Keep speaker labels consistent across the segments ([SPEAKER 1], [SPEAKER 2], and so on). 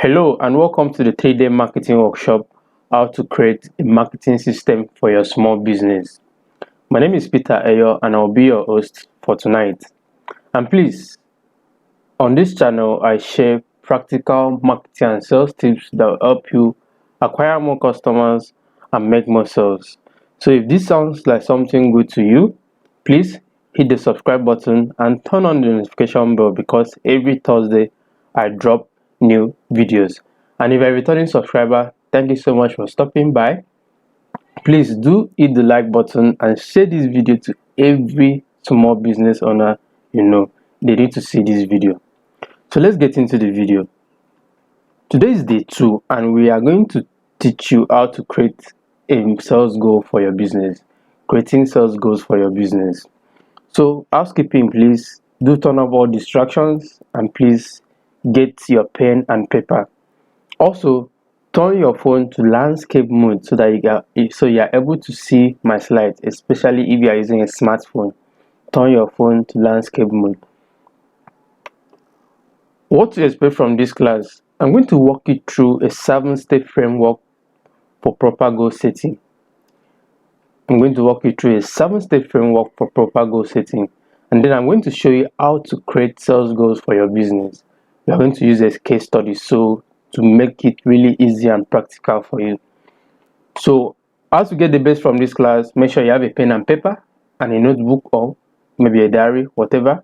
[SPEAKER 1] Hello and welcome to the 3-day marketing workshop, how to create a marketing system for your small business. My name is Peter Eyo and I'll be your host for tonight. And please, on this channel, I share practical marketing and sales tips that will help you acquire more customers and make more sales. So if this sounds like something good to you, please hit the subscribe button and turn on the notification bell because every Thursday I drop new videos. And if you're a returning subscriber, thank you so much for stopping by. Please do hit the like button and share this video to every small business owner you know. They need to see this video. So let's get into the video. Today is day 2 and we are going to teach you how to create a sales goal for your business. Creating sales goals for your business. So housekeeping, please do turn off all distractions and please get your pen and paper. Also, turn your phone to landscape mode so that you are able to see my slides, especially if you are using a smartphone. Turn your phone to landscape mode. What to expect from this class? I'm going to walk you through a 7-step framework for proper goal setting. I'm going to walk you through a 7-step framework for proper goal setting, and then I'm going to show you how to create sales goals for your business. We are going to use a case study so to make it really easy and practical for you. So as to get the best from this class, make sure you have a pen and paper and a notebook or maybe a diary, whatever.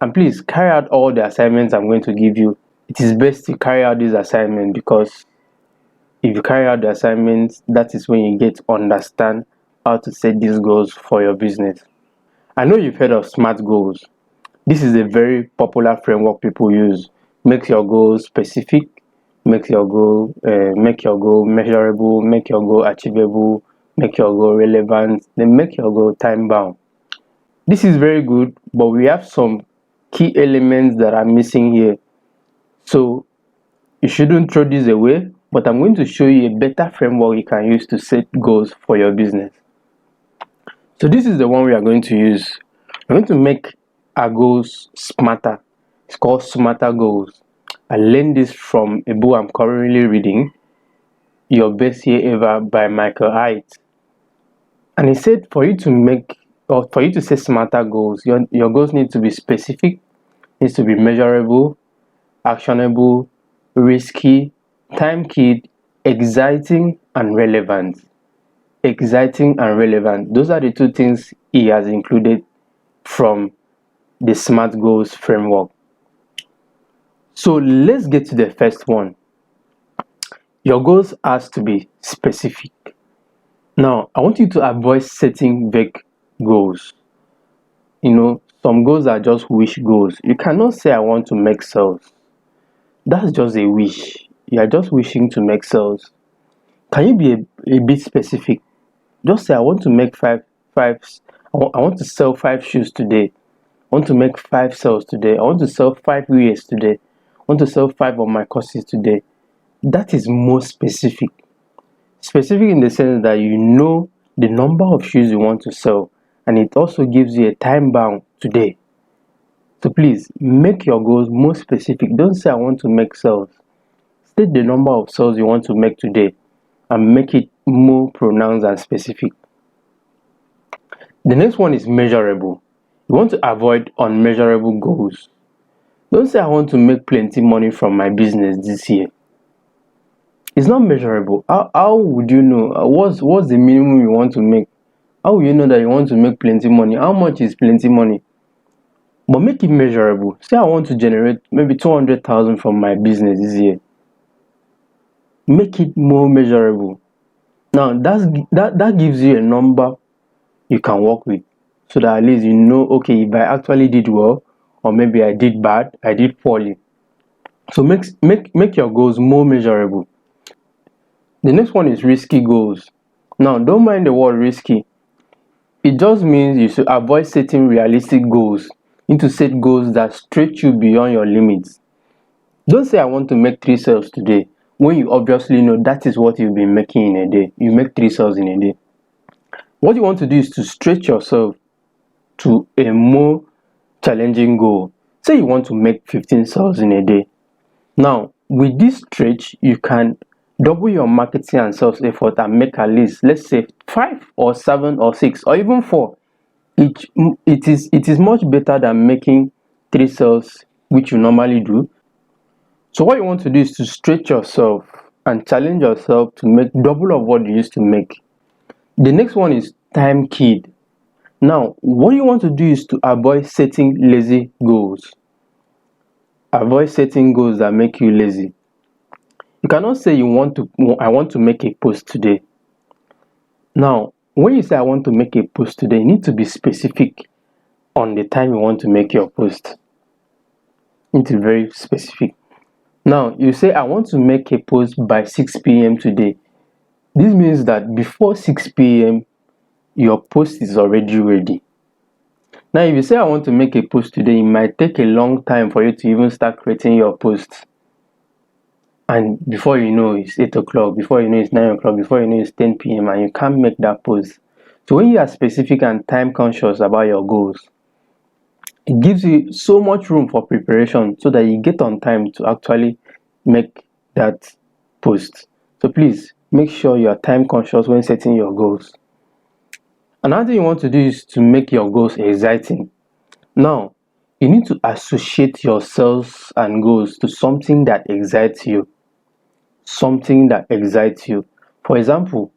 [SPEAKER 1] And please carry out all the assignments I'm going to give you. It is best to carry out these assignments because if you carry out the assignments, that is when you get to understand how to set these goals for your business. I know you've heard of SMART goals. This is a very popular framework people use. Make your goals specific, make your goal measurable, make your goal achievable, make your goal relevant, then make your goal time bound. This is very good, but we have some key elements that are missing here. So you shouldn't throw this away, but I'm going to show you a better framework you can use to set goals for your business. So this is the one we are going to use. We're going to make our goals smarter. It's called Smarter Goals. I learned this from a book I'm currently reading, Your Best Year Ever by Michael Hyatt. And he said for you to set smarter goals, your goals need to be specific, needs to be measurable, actionable, risky, time-keyed, exciting, and relevant. Exciting and relevant. Those are the 2 things he has included from the SMART goals framework. So let's get to the first one. Your goals has to be specific. Now, I want you to avoid setting vague goals. Some goals are just wish goals. You cannot say I want to make sales. That's just a wish. You are just wishing to make sales. Can you be a bit specific? Just say I want to make I want to sell 5 shoes today. I want to make 5 sales today. I want to sell 5 wears today. I want to sell 5 of my courses today. That is more specific. Specific in the sense that you know the number of shoes you want to sell, and it also gives you a time bound today. So please make your goals more specific. Don't say I want to make sales. State the number of sales you want to make today and make it more pronounced and specific. The next one is measurable. You want to avoid unmeasurable goals. Don't say I want to make plenty money from my business this year. It's not measurable. How would you know? What's the minimum you want to make? How will you know that you want to make plenty money? How much is plenty money? But make it measurable. Say I want to generate maybe 200,000 from my business this year. Make it more measurable. Now that gives you a number you can work with, so that at least you know, okay, if I actually did well, or maybe I did bad, I did poorly. So make your goals more measurable. The next one is risky goals. Now, don't mind the word risky. It just means you should avoid setting realistic goals. You need to set goals that stretch you beyond your limits. Don't say I want to make 3 sales today when you obviously know that is what you've been making in a day. You make 3 sales in a day. What you want to do is to stretch yourself to a more challenging goal. Say you want to make 15 sales in a day. Now, with this stretch, you can double your marketing and sales effort and make at least, let's say, 5 or 7 or 6 or even 4. It is much better than making 3 sales, which you normally do. So what you want to do is to stretch yourself and challenge yourself to make double of what you used to make. The next one is time keyed. Now, what you want to do is to avoid setting lazy goals. Avoid setting goals that make you lazy. You cannot say I want to make a post today. Now, when you say I want to make a post today, you need to be specific on the time you want to make your post. You need to be very specific. Now, you say I want to make a post by 6 p.m. today. This means that before 6 p.m., your post is already ready. Now, if you say I want to make a post today, it might take a long time for you to even start creating your post. And before you know, it's 8 o'clock, before you know, it's 9 o'clock, before you know, it's 10 p.m. and you can't make that post. So when you are specific and time conscious about your goals, it gives you so much room for preparation so that you get on time to actually make that post. So please make sure you are time conscious when setting your goals. Another thing you want to do is to make your goals exciting. Now, you need to associate your sales and goals to something that excites you. Something that excites you. For example,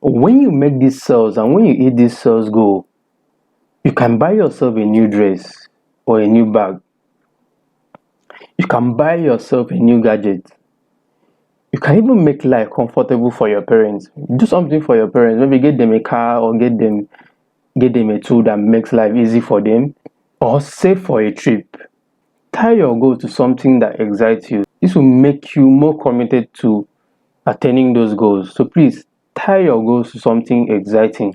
[SPEAKER 1] when you make these sales and when you hit this sales goal, you can buy yourself a new dress or a new bag. You can buy yourself a new gadget. You can even make life comfortable for your parents. Do something for your parents. Maybe get them a car or get them a tool that makes life easy for them, or save for a trip. Tie your goal to something that excites you. This will make you more committed to attaining those goals. So please tie your goals to something exciting.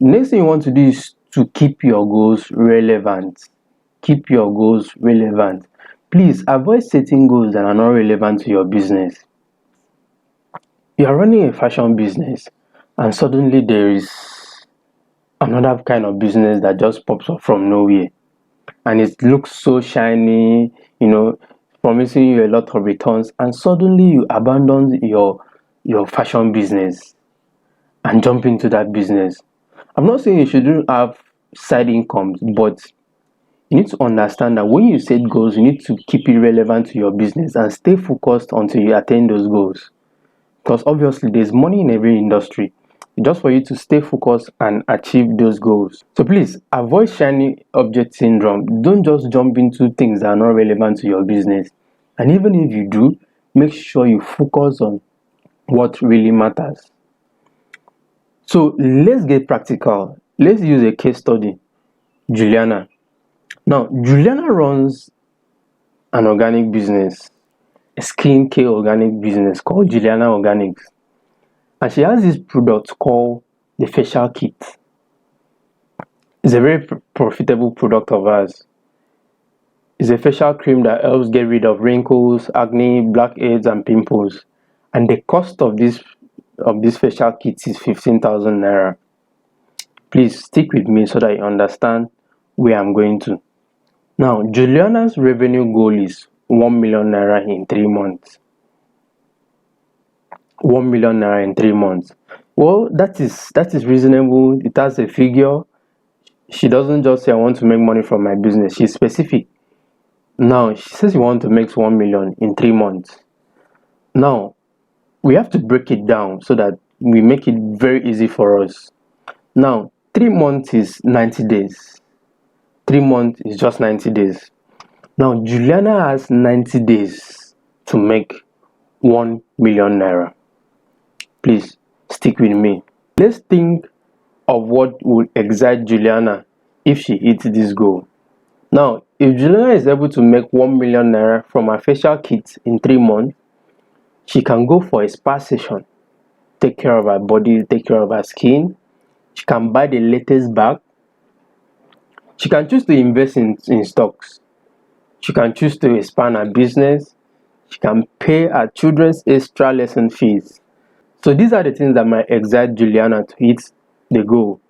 [SPEAKER 1] Next thing you want to do is to keep your goals relevant. Keep your goals relevant. Please avoid setting goals that are not relevant to your business. You are running a fashion business and suddenly there is another kind of business that just pops up from nowhere and it looks so shiny, promising you a lot of returns, and suddenly you abandon your fashion business and jump into that business. I'm not saying you shouldn't have side incomes, but you need to understand that when you set goals, you need to keep it relevant to your business and stay focused until you attain those goals. Because obviously there's money in every industry, just for you to stay focused and achieve those goals. So please avoid shiny object syndrome. Don't just jump into things that are not relevant to your business. And even if you do, make sure you focus on what really matters. So let's get practical. Let's use a case study. Juliana. Now, Juliana runs an organic business, a skincare organic business called Juliana Organics. And she has this product called the facial kit. It's a very profitable product of hers. It's a facial cream that helps get rid of wrinkles, acne, blackheads, and pimples. And the cost of this facial kit is 15,000 naira. Please stick with me so that you understand where I'm going to. Now, Juliana's revenue goal is 1 million naira in 3 months. 1 million naira in 3 months. Well, that is reasonable. It has a figure. She doesn't just say I want to make money from my business. She's specific. Now, she says you want to make 1 million in 3 months. Now, we have to break it down so that we make it very easy for us. Now, 3 months is 90 days. 3 months is just 90 days. Now, Juliana has 90 days to make 1 million naira. Please stick with me. Let's think of what would excite Juliana if she hits this goal. Now, if Juliana is able to make 1 million naira from her facial kit in 3 months, she can go for a spa session, take care of her body, take care of her skin. She can buy the latest bag. She can choose to invest in stocks. She can choose to expand her business. She can pay her children's extra lesson fees. So these are the things that might excite Juliana to hit the goal.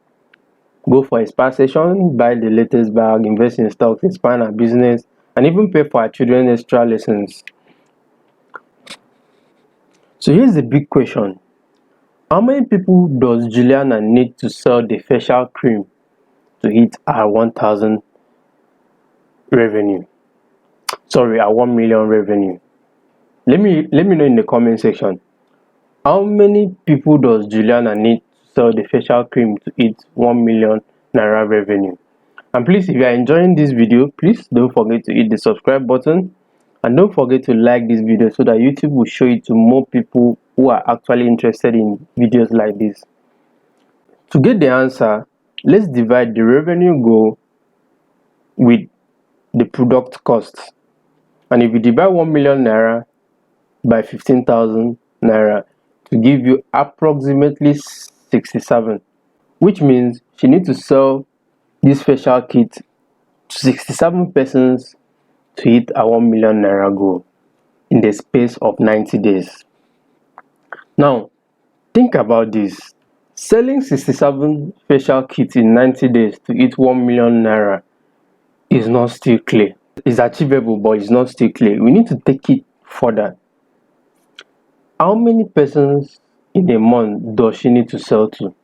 [SPEAKER 1] Go for a spa session, buy the latest bag, invest in stocks, expand her business, and even pay for her children's extra lessons. So here's the big question. How many people does Juliana need to sell the facial cream to hit her 1,000 revenue? Sorry, her 1 million revenue. Let me know in the comment section. How many people does Juliana need to sell the facial cream to hit 1 million naira revenue? And please, if you are enjoying this video, please don't forget to hit the subscribe button, and don't forget to like this video so that YouTube will show it to more people who are actually interested in videos like this. To get the answer, let's divide the revenue goal with the product cost. And if you divide 1 million naira by 15,000 naira to give you approximately 67, which means she needs to sell this facial kit to 67 persons to hit a 1 million naira goal in the space of 90 days. Now, think about this. Selling 67 facial kits in 90 days to hit 1 million naira is not still clear. It's achievable, but it's not still clear. We need to take it further. How many persons in a month does she need to sell to?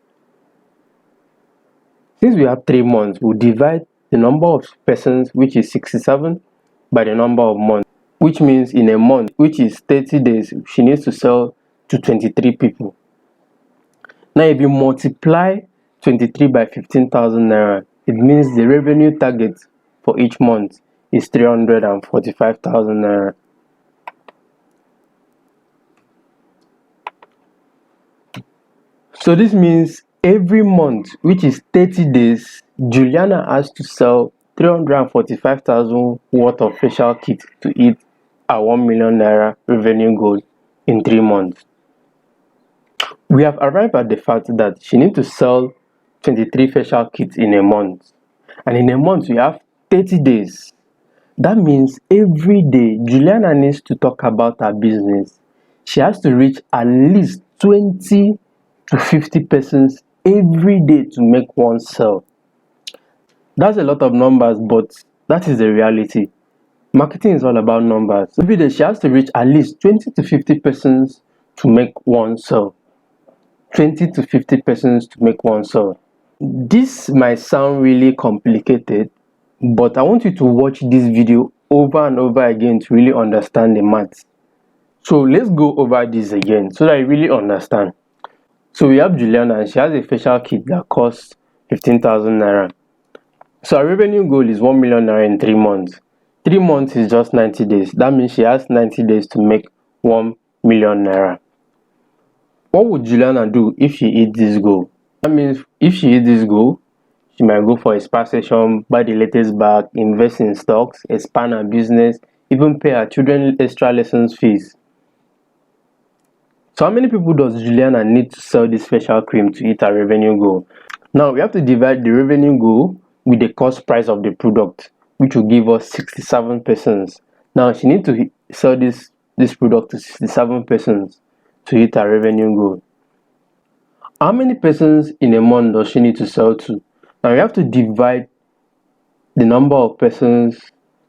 [SPEAKER 1] Since we have 3 months, we'll divide the number of persons, which is 67, by the number of months, which means in a month, which is 30 days, she needs to sell to 23 people. Now, if you multiply 23 by 15,000 naira, it means the revenue target for each month is 345,000 naira. So this means every month, which is 30 days, Juliana has to sell 345,000 worth of facial kit to hit a 1 million naira revenue goal in 3 months. We have arrived at the fact that she needs to sell 23 facial kits in a month. And in a month, we have 30 days. That means every day, Juliana needs to talk about her business. She has to reach at least 20 to 50 persons every day to make one sale. That's a lot of numbers, but that is the reality. Marketing is all about numbers. Every day, she has to reach at least 20 to 50 persons to make one sale. 20 to 50 persons to make one sale. This might sound really complicated, but I want you to watch this video over and over again to really understand the maths. So let's go over this again so that you really understand. So we have Juliana, and she has a facial kit that costs 15,000 naira. So our revenue goal is 1 million naira in 3 months. 3 months is just 90 days. That means she has 90 days to make 1 million naira. What would Juliana do if she hit this goal? That means if she hit this goal, she might go for a spa session, buy the latest bag, invest in stocks, expand her business, even pay her children extra lessons fees. So how many people does Juliana need to sell this facial cream to hit her revenue goal? Now we have to divide the revenue goal with the cost price of the product, which will give us 67 persons. Now she needs to sell this product to 67 persons to hit her revenue goal. How many persons in a month does she need to sell to? Now we have to divide the number of persons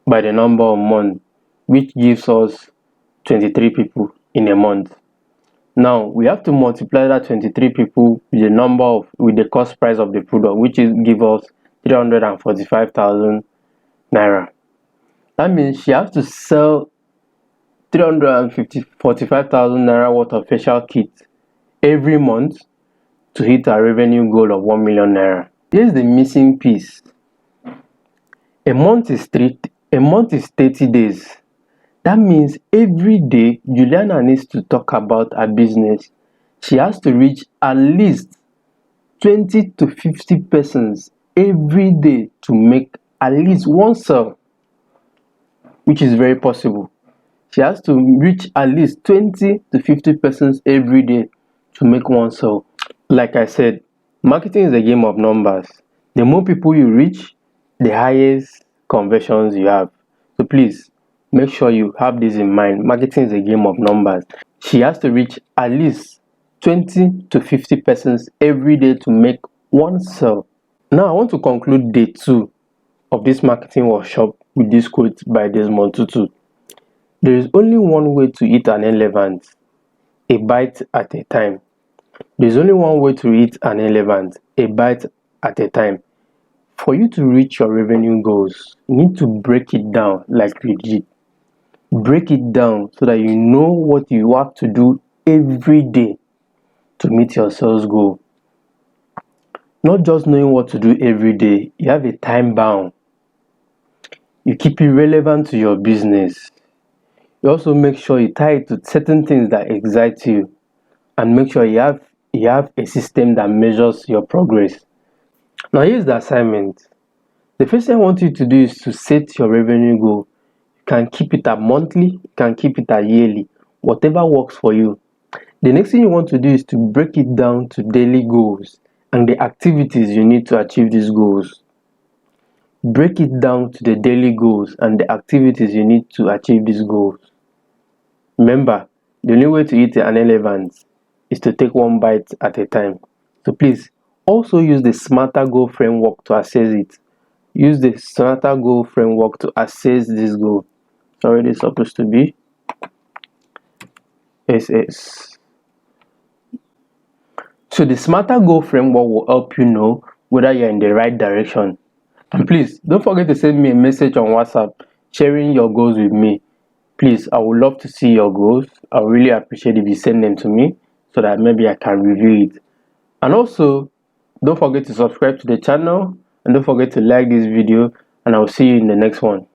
[SPEAKER 1] by the number of months, which gives us 23 people in a month. Now we have to multiply that 23 people with the cost price of the product, which is give us 345,000 naira. That means she has to sell 345,000 naira worth of facial kit every month to hit her revenue goal of 1 million naira. Here's the missing piece. A month is 30 days. That means every day Juliana needs to talk about her business. She has to reach at least 20 to 50 persons every day to make at least one sale, which is very possible. She has to reach at least 20 to 50 persons every day to make one sale. Like I said, marketing is a game of numbers. The more people you reach, the highest conversions you have. So please, make sure you have this in mind. Marketing is a game of numbers. She has to reach at least 20 to 50 persons every day to make one sale. Now I want to conclude day 2 of this marketing workshop with this quote by Desmond Tutu. There is only one way to eat an elephant. a bite at a time. There's only one way to eat an elephant, a bite at a time. For you to reach your revenue goals, you need to break it down like we did. Break it down so that you know what you have to do every day to meet your sales goal. Not just knowing what to do every day, you have a time bound. You keep it relevant to your business. You also make sure you tie it to certain things that excite you, and make sure you have a system that measures your progress. Now here's the assignment. The first thing I want you to do is to set your revenue goal. You can keep it at monthly, you can keep it at yearly, whatever works for you. The next thing you want to do is to break it down to daily goals and the activities you need to achieve these goals. Break it down to the daily goals and the activities you need to achieve these goals. Remember, the only way to eat an elephant is to take one bite at a time. So please also use the SMARTER goal framework to assess it. Use the SMARTER goal framework to assess this goal. Sorry, this is supposed to be SS. So the SMARTER goal framework will help you know whether you're in the right direction. And please don't forget to send me a message on WhatsApp sharing your goals with me. Please, I would love to see your goals. I would really appreciate if you send them to me so that maybe I can review it. And also, don't forget to subscribe to the channel and don't forget to like this video, and I'll see you in the next one.